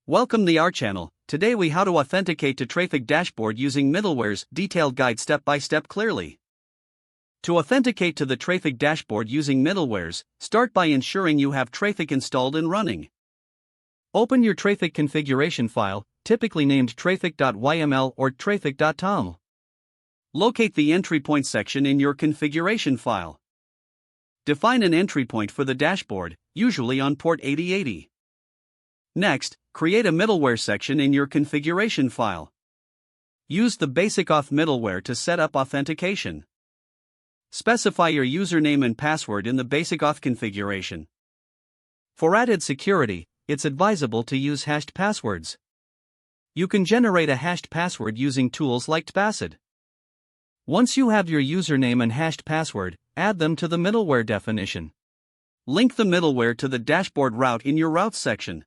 Welcome to our channel. Today we how to authenticate to Traefik dashboard using middlewares, detailed guide step by step clearly. To authenticate to the Traefik dashboard using middlewares, start by ensuring you have Traefik installed and running. Open your Traefik configuration file, typically named traefik.yml or traefik.toml. Locate the entry point section in your configuration file. Define an entry point for the dashboard, usually on port 8080. Next, create a middleware section in your configuration file. Use the basic auth middleware to set up authentication. Specify your username and password in the basic auth configuration. For added security, it's advisable to use hashed passwords. You can generate a hashed password using tools like Tpacid. Once you have your username and hashed password, add them to the middleware definition. Link the middleware to the dashboard route in your routes section.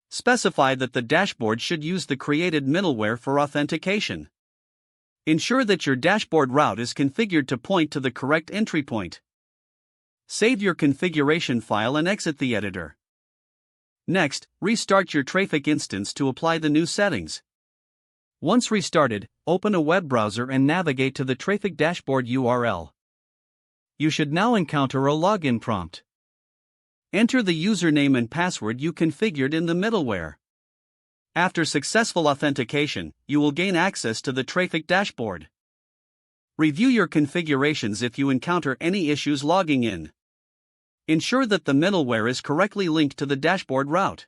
Specify that the dashboard should use the created middleware for authentication. Ensure that your dashboard route is configured to point to the correct entry point. Save your configuration file and exit the editor. Next, restart your Traefik instance to apply the new settings. Once restarted, open a web browser and navigate to the Traefik dashboard URL. You should now encounter a login prompt. Enter the username and password you configured in the middleware. After successful authentication, you will gain access to the Traefik dashboard. Review your configurations if you encounter any issues logging in. Ensure that the middleware is correctly linked to the dashboard route.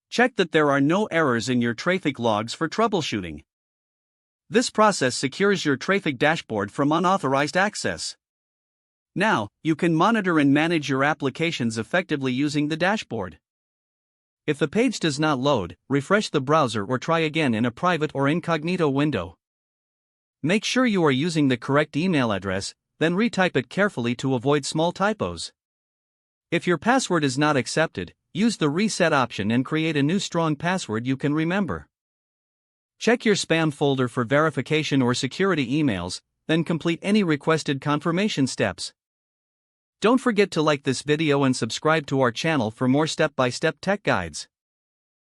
Check that there are no errors in your Traefik logs for troubleshooting. This process secures your Traefik dashboard from unauthorized access. Now, you can monitor and manage your applications effectively using the dashboard. If the page does not load, refresh the browser or try again in a private or incognito window. Make sure you are using the correct email address, then retype it carefully to avoid small typos. If your password is not accepted, use the reset option and create a new strong password you can remember. Check your spam folder for verification or security emails, then complete any requested confirmation steps. Don't forget to like this video and subscribe to our channel for more step-by-step tech guides.